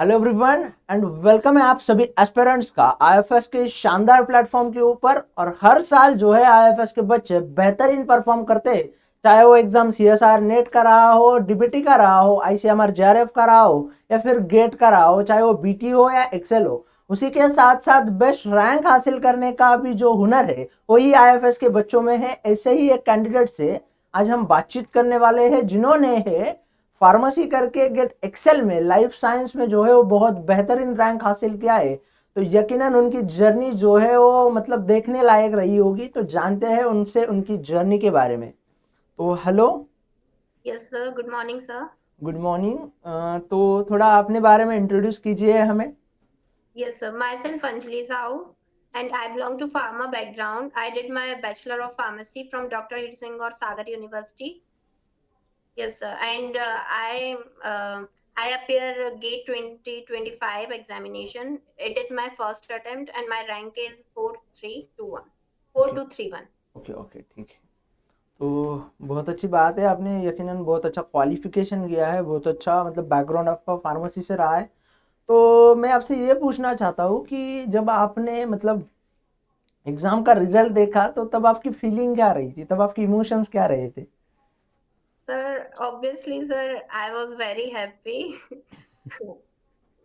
Hello everyone and welcome है आप सभी एस्पिरेंट्स का आईएफएस के शानदार प्लेटफॉर्म के ऊपर। और हर साल जो है आईएफएस के बच्चे बेहतरीन परफॉर्म करते हैं, चाहे वो एग्जाम सीएसआर नेट का रहा हो, डीबीटी का रहा हो, आईसीएमआर जेआरएफ का रहा हो या फिर गेट का रहा हो, चाहे वो बीटी हो या एक्सेल हो। उसी के साथ साथ बेस्ट रैंक हासिल करने का भी जो हुनर है वही आईएफएस के बच्चों में है। ऐसे ही एक कैंडिडेट से आज हम बातचीत करने वाले हैं जिन्होंने है फार्मेसी करके गेट एक्सेल में लाइफ साइंस में जो है वो बहुत बेहतरीन रैंक हासिल किया है। तो यकीनन उनकी जर्नी जो है वो मतलब देखने लायक रही होगी। तो जानते हैं उनसे उनकी जर्नी के बारे में। तो hello, yes sir, good morning sir. Good morning. तो थोड़ा अपने बारे में इंट्रोड्यूस कीजिए हमें। Yes sir, myself Anjali Sahu and I belong to pharma background. I did my bachelor of pharmacy from Dr. Hiri Singh or Sagar University. Yes sir, and I appear GATE 2025 examination. It is my first attempt and my rank is 4321 okay, 4231. Okay, okay, ठीक है। तो बहुत अच्छी बात है, आपने यकीनन बहुत अच्छा क्वालिफिकेशन किया है, बहुत अच्छा मतलब बैकग्राउंड आपका फार्मेसी से रहा है। तो मैं आपसे ये पूछना चाहता हूँ कि जब आपने मतलब एग्जाम का रिजल्ट देखा तो तब आपकी फीलिंग क्या रही थी, तब आपकी इमोशंस क्या रहे थे? Sir, obviously sir, I was very happy.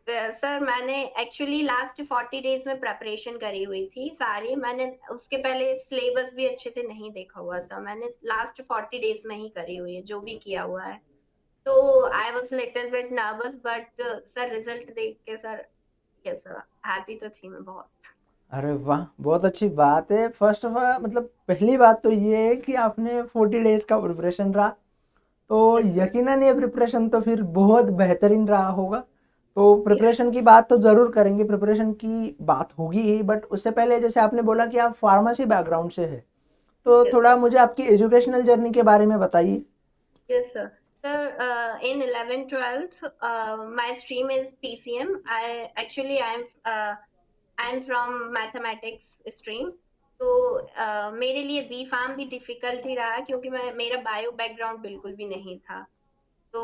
Sir मैंने एक्चुअली लास्ट 40 डेज में प्रेपरेशन करी हुई थी सारी। मैंने उसके पहले सिलेबस भी अच्छे से नहीं देखा हुआ था। मैंने लास्ट 40 डेज में ही करी हुई है जो भी किया हुआ है। तो I was little bit nervous but sir result देख के सर, यस सर, हैप्पी तो थी मैं बहुत। अरे वाह, बहुत अच्छी बात है। फर्स्ट ऑफ ऑल मतलब पहली बात तो ये है कि आपने 40 डेज का प्रिपरेशन रहा। तो यस सर। यकीनन ये प्रिपरेशन तो फिर बहुत बेहतरीन रहा होगा। तो यस प्रिपरेशन की बात तो ज़रूर करेंगे, प्रिपरेशन की बात होगी ही, बट उससे पहले जैसे आपने बोला कि आप फार्मेसी बैकग्राउंड से है, तो यस थोड़ा सर। मुझे आपकी एजुकेशनल जर्नी के बारे में बताइए। Yes, sir. Sir, in 11th, 12th, my stream is PCM. I'm from mathematics stream. तो मेरे लिए बी फार्म भी डिफिकल्ट ही रहा क्योंकि मैं मेरा बायो बैकग्राउंड बिल्कुल भी नहीं था। तो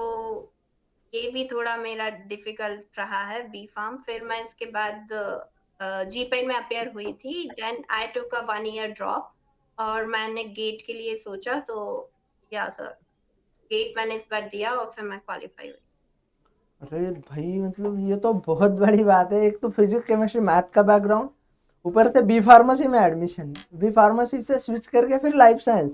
ये भी थोड़ा मेरा डिफिकल्ट रहा है बी फार्म। फिर मैं इसके बाद जीपेड में अपेयर हुई थी। Then I took a 1 year drop और मैंने गेट के लिए सोचा। तो या सर, गेट मैंने इस बार दिया और फिर मैं क्वालिफाई हुई। अरे भाई, मतलब ये तो बहुत बड़ी बात है। एक तो फिजिक्स केमिस्ट्री मैथ का बैकग्राउंड, ऊपर से बी फार्मेसी में एडमिशन, बी फार्मेसी से स्विच करके फिर लाइफ साइंस।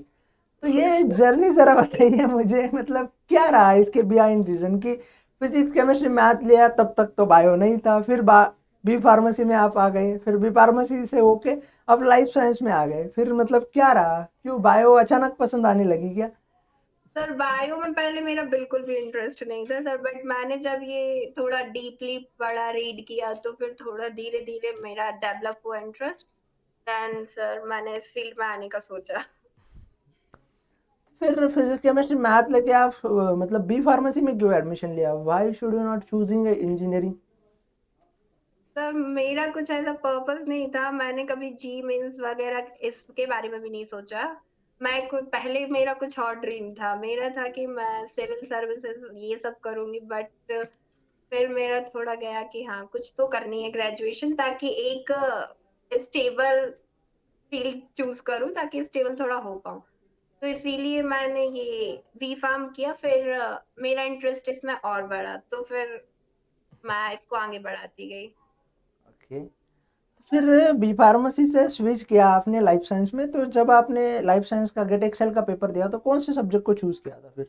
तो ये यस सर। जर्नी जरा बताइए मुझे, मतलब क्या रहा इसके बिहाइंड रीजन की फिजिक्स केमिस्ट्री मैथ लिया तब तक तो बायो नहीं था, फिर बी फार्मेसी में आप आ गए, फिर बी फार्मेसी से होके अब लाइफ साइंस में आ गए। फिर मतलब क्या रहा, क्यों बायो अचानक पसंद आने लगी क्या? सर बायो में पहले मेरा बिल्कुल भी इंटरेस्ट नहीं था सर, बट मैंने जब ये थोड़ा डीपली पढ़ा रीड किया तो फिर थोड़ा धीरे धीरे मेरा डेवलप हुआ इंटरेस्ट। देन सर मैंने इस फील्ड में आने का सोचा। फिर फिजिक्स केमिस्ट्री मैथ लेके आप मतलब बी फार्मेसी में क्यों एडमिशन लिया? Why should you not choosing engineering? Sir मेरा कुछ ऐसा पर्पस नहीं था। मैंने कभी जी मेंस वगैरह इसके बारे में भी नहीं सोचा। मैं कुछ पहले मेरा कुछ और ड्रीम था। मेरा था कि मैं सिविल सर्विसेज ये सब करूंगी, बट फिर मेरा थोड़ा गया कि हाँ कुछ तो करनी है ग्रेजुएशन, ताकि एक स्टेबल फील्ड चूज करूं ताकि स्टेबल थोड़ा हो पाऊं। तो इसीलिए मैंने ये बी फार्म किया। फिर मेरा इंटरेस्ट इसमें और बढ़ा तो फिर मैं इसको आगे बढ़ाती गई। ओके। फिर बी फार्मेसी से स्विच किया आपने लाइफ साइंस में। तो जब आपने लाइफ साइंस का गेट एक्सेल का पेपर दिया तो कौन से सब्जेक्ट को चूज किया था फिर?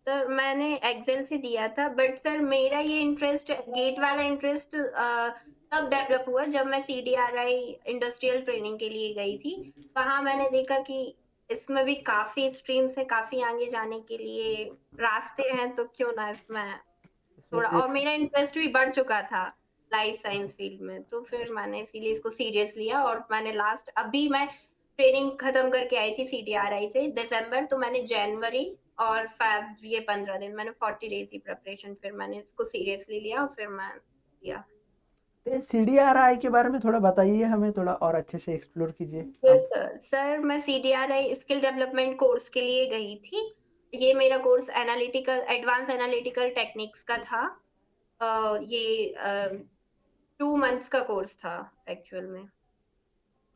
सर मैंने एक्सेल से दिया था, बट सर मेरा ये इंटरेस्ट, गेट वाला इंटरेस्ट तब डेवलप हुआ जब मैं CDRI इंडस्ट्रियल ट्रेनिंग के लिए गई थी। वहां मैंने देखा कि इसमें भी काफी स्ट्रीम्स है, काफी आगे जाने के लिए रास्ते हैं, तो क्यों ना इसमें इसमें थोड़ा। भी और मेरा इंटरेस्ट भी बढ़ चुका था लाइफ साइंस फील्ड में, तो फिर मैंने इसीलिए इसको सीरियस लिया। और मैंने लास्ट अभी मैं ट्रेनिंग खत्म करके आई थी CDRI से दिसंबर, तो मैंने जनवरी और फेब ये 15 दिन मैंने 40 डेज की प्रिपरेशन, फिर मैंने इसको सीरियसली लिया और फिर मैं किया। सी डी आर आई के बारे में थोड़ा बताइए, हमें थोड़ा और अच्छे से एक्सप्लोर कीजिए यस आप। सर। सर मैं CDRI स्किल डेवलपमेंट कोर्स के लिए गई थी। ये मेरा course analytical advance analytical techniques का था। ये 2 मंथ्स का कोर्स था एक्चुअल में,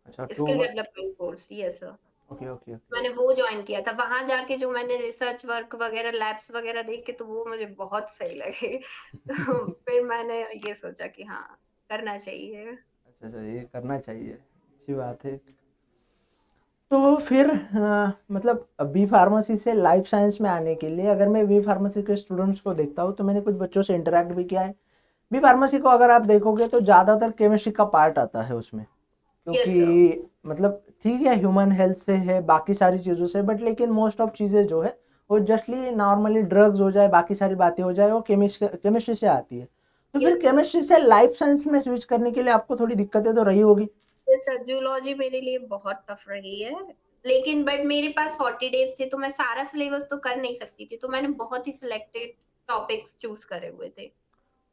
अच्छा 2 skill month. Development course, yes sir. Okay, okay, okay. मैंने वो जॉइन किया था। वहाँ जाके जो मैंने रिसर्च वर्क वगैरह, लैब्स वगैरह देखे तो वो मुझे बहुत सही लगे। तो फिर मैंने ये सोचा कि हाँ, करना चाहिए। अच्छा, अच्छा ये करना चाहिए, अच्छी बात है। तो फिर मतलब बी फार्मेसी से लाइफ साइंस में आने के लिए अगर मैं बी फार्मेसी के स्टूडेंट्स को देखता हूँ तो मैंने कुछ बच्चों से इंटरेक्ट भी किया है। बी फार्मेसी को अगर आप देखोगे तो ज़्यादातर केमिस्ट्री का पार्ट आता है उसमें, यस सर। क्योंकि मतलब ठीक है ह्यूमन हेल्थ से है बाकी सारी चीज़ों से, बट लेकिन मोस्ट ऑफ चीज़ें जो है वो जस्टली नॉर्मली ड्रग्स हो जाए बाकी सारी बातें हो जाए वो केमिस्ट्री से आती है। तो फिर यस सर। केमिस्ट्री से लाइफ साइंस में स्विच करने के लिए आपको थोड़ी दिक्कतें तो रही होगी। यस सर, जूलॉजी मेरे लिए बहुत टफ रही है। लेकिन बट मेरे पास 40 डेज़ थे तो मैं सारा सिलेबस तो कर नहीं सकती थी। तो मैंने बहुत ही सिलेक्टेड टॉपिक्स चूज़ करे हुए थे।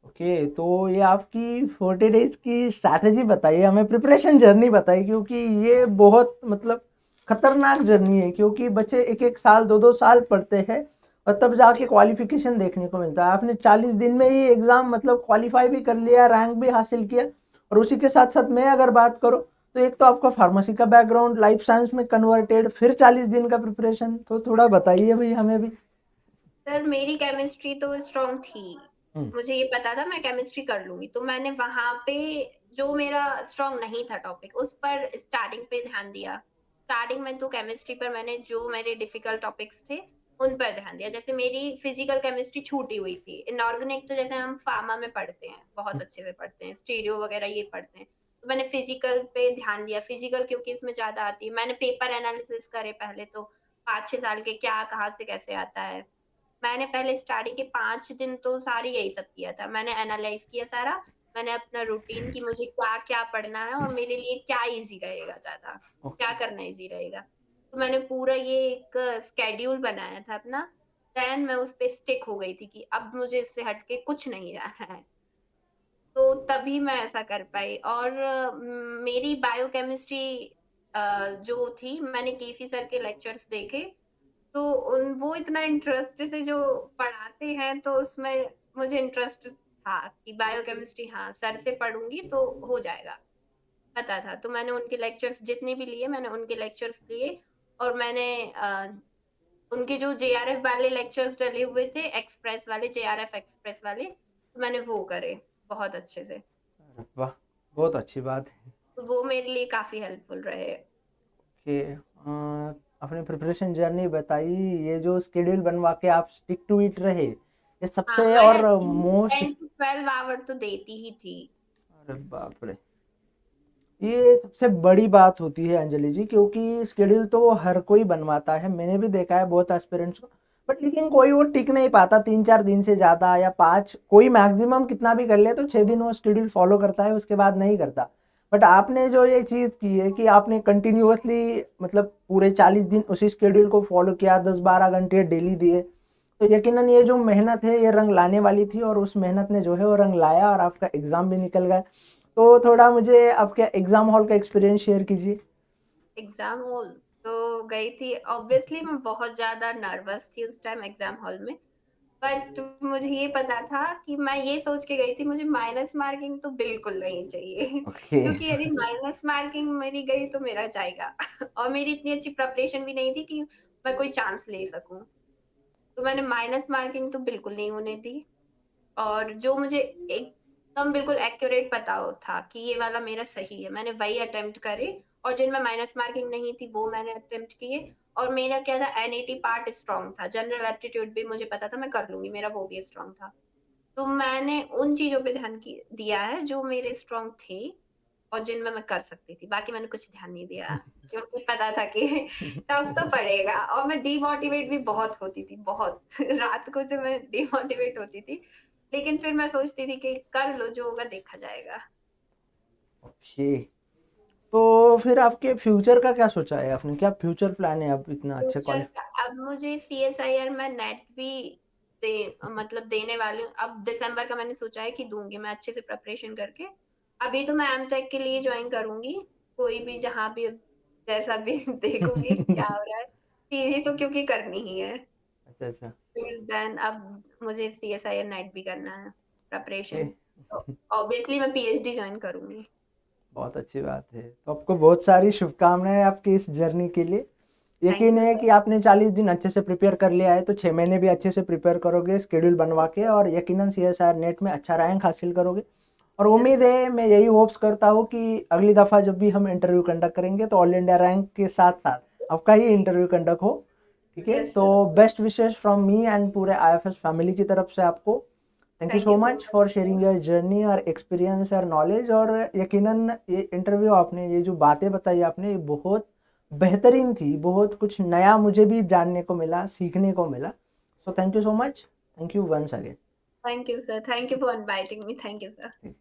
ओके, तो ये आपकी 40 डेज की स्ट्रैटेजी बताइए हमें, प्रिपरेशन जर्नी बताइए, क्योंकि ये बहुत मतलब खतरनाक जर्नी है, क्योंकि बच्चे एक एक साल दो दो साल पढ़ते हैं और तब जाके क्वालिफिकेशन देखने को मिलता है। आपने 40 दिन में ही एग्जाम मतलब क्वालिफाई भी कर लिया, रैंक भी हासिल किया। और उसी के साथ साथ मैं अगर बात करूँ तो एक तो आपका फार्मेसी का बैकग्राउंड, लाइफ साइंस में कन्वर्टेड, फिर 40 दिन का प्रिपरेशन, तो थोड़ा बताइए भाई हमें भी। सर मेरी केमिस्ट्री तो स्ट्रॉन्ग थी। हम्म। मुझे ये पता था मैं केमिस्ट्री कर लूँगी। तो मैंने वहाँ पे जो मेरा स्ट्रॉन्ग नहीं था टॉपिक, उस पर स्टार्टिंग पे ध्यान दिया। स्टार्टिंग में तो केमिस्ट्री पर मैंने जो मेरे डिफ़िकल्ट टॉपिक्स थे, उन पर ध्यान दिया। जैसे मेरी फिज़िकल केमिस्ट्री छूटी हुई थी। इनऑर्गेनिक तो जैसे हम फार्मा में पढ़ते हैं, बहुत अच्छे से पढ़ते हैं, स्टीरियो वगैरह ये पढ़ते हैं। तो मैंने फिज़िकल पे ध्यान दिया, फिज़िकल क्योंकि इसमें ज़्यादा आती है। मैंने पेपर एनालिसिस करे पहले तो 5-6 साल के, क्या कहाँ से कैसे आता है। मैंने पहले स्टार्टिंग के 5 दिन तो सारे यही सब किया था। मैंने एनालाइज़ किया सारा, मैंने अपना रूटीन कि मुझे क्या-क्या पढ़ना है और मेरे लिए क्या ईज़ी रहेगा ज़्यादा, क्या ओके। करना ईज़ी रहेगा। तो मैंने पूरा ये एक शेड्यूल बनाया था अपना, देन मैं उस पे स्टिक हो गई थी कि अब मुझे इससे हट के कुछ नहीं जाना है। तो तभी मैं ऐसा कर पाई और मेरी बायोकेमिस्ट्री जो थी मैंने केसी सर के लेक्चर्स देखे तो उन वो इतना इंटरेस्ट से जो पढ़ाते हैं तो उसमें मुझे इंटरेस्ट था कि बायोकेमिस्ट्री हाँ, सर से पढ़ूँगी तो हो जाएगा, पता था। तो मैंने उनके लेक्चर्स जितने भी लिए मैंने उनके लेक्चर्स लिए और मैंने उनके जो जेआरएफ वाले लेक्चर्स डले हुए थे, एक्सप्रेस वाले, जेआरएफ एक्सप्रेस वाले, तो मैंने वो करे बहुत अच्छे से। अरे वाह, बहुत अच्छी बात है। तो वो मेरे लिए काफ़ी हेल्पफुल रहे। कि अपनी प्रिपरेशन जर्नी बताई, ये जो शेड्यूल बनवा के आप स्टिक टू इट रहे, ये हाँ, सबसे मैं और at least most. 10 to 12 hour तो देती ही थी। अरे बाप रे, ये सबसे बड़ी बात होती है अंजलि जी, क्योंकि शेड्यूल तो वो हर कोई बनवाता है, मैंने भी देखा है बहुत एस्पिरेंट्स को, बट लेकिन कोई वो टिक नहीं पाता 3-4 दिन से ज़्यादा या 5, कोई मैक्सिमम कितना भी कर ले तो 6 दिन वो शेड्यूल फॉलो करता है, उसके बाद नहीं करता। बट आपने जो ये चीज़ की है कि आपने कंटिन्यूअसली मतलब पूरे 40 दिन उसी शेड्यूल को फॉलो किया, 10-12 घंटे डेली दिए, तो यकीनन ये जो मेहनत है ये रंग लाने वाली थी और उस मेहनत ने जो है वो रंग लाया और आपका एग्ज़ाम भी निकल गया। तो थोड़ा मुझे आपके एग्ज़ाम हॉल का एक्सपीरियंस शेयर कीजिए। एग्ज़ाम हॉल तो गई थी, ऑब्वियसली मैं बहुत ज़्यादा नर्वस थी उस टाइम एग्ज़ाम हॉल में। बट मुझे ये पता था कि मैं ये सोच के गई थी मुझे माइनस मार्किंग तो बिल्कुल नहीं चाहिए ओके। क्योंकि यदि माइनस मार्किंग मेरी गई तो मेरा जाएगा और मेरी इतनी अच्छी प्रिपरेशन भी नहीं थी कि मैं कोई चांस ले सकूँ। तो मैंने माइनस मार्किंग तो बिल्कुल नहीं होने दी। और जो मुझे एकदम बिल्कुल एक्यूरेट पता हो था कि ये वाला मेरा सही है, मैंने वही अटेम्प्ट करे और जिनमें माइनस मार्किंग नहीं थी वो मैंने अटेम्प्ट किए और मेरा क्या था एनईटी पार्ट स्ट्रॉन्ग था, जनरल एप्टीट्यूड भी मुझे पता था मैं कर लूँगी, मेरा वो भी स्ट्रॉन्ग था। तो मैंने उन चीज़ों पे ध्यान की दिया है जो मेरे स्ट्रॉन्ग थे और जिनमें मैं कर सकती थी, बाकी मैंने कुछ ध्यान नहीं दिया क्योंकि पता था कि टफ तो पड़ेगा और मैं डिमोटिवेट भी बहुत होती थी, बहुत रात को जो मैं डिमोटिवेट होती थी। लेकिन फिर मैं सोचती थी कि कर लो जो होगा देखा जाएगा। ओके, तो फिर आपके फ्यूचर का क्या सोचा है आपने, क्या फ्यूचर प्लान है अब इतना अच्छे फ्यूचर क्वालिफाई। का अब मुझे सीएसआईआर में नेट भी दे मतलब देने वाली हूँ। अब दिसंबर का मैंने सोचा है कि दूँगी मैं अच्छे से प्रिपरेशन करके। अभी तो मैं एमटेक के लिए जॉइन करूँगी, कोई भी जहाँ भी जैसा भी देखूँगी क्या हो रहा है। पीजी तो क्योंकि करनी ही है। अच्छा, अच्छा। फिर देन अब मुझे सीएसआईआर नेट भी करना है, प्रिपरेशन। तो ऑब्वियसली मैं पीएचडी ज्वाइन करूंगी। बहुत अच्छी बात है। तो आपको बहुत सारी शुभकामनाएं आपकी इस जर्नी के लिए। यकीन थैंक यू है सर। कि आपने 40 दिन अच्छे से प्रिपेयर कर लिया है, तो 6 महीने भी अच्छे से प्रिपेयर करोगे शेड्यूल बनवा के, और यकीनन सीएसआर नेट में अच्छा रैंक हासिल करोगे। और उम्मीद है, मैं यही होप्स करता हूँ कि अगली दफ़ा जब भी हम इंटरव्यू कंडक्ट करेंगे तो ऑल इंडिया रैंक के साथ साथ आपका ही इंटरव्यू कंडक्ट हो। ठीक है, यस तो sir. Best wishes from me and पूरे आईएफएस फैमिली की तरफ से आपको। Thank you thank so you so much for much sharing sir. Your journey और एक्सपीरियंस और नॉलेज। और यकीनन ये इंटरव्यू, आपने ये जो बातें बताई आपने, ये बहुत बेहतरीन थी। बहुत कुछ नया मुझे भी जानने को मिला, सीखने को मिला। So thank you so much. Thank you once again. Thank you sir. Thank you for inviting me. Thank you sir.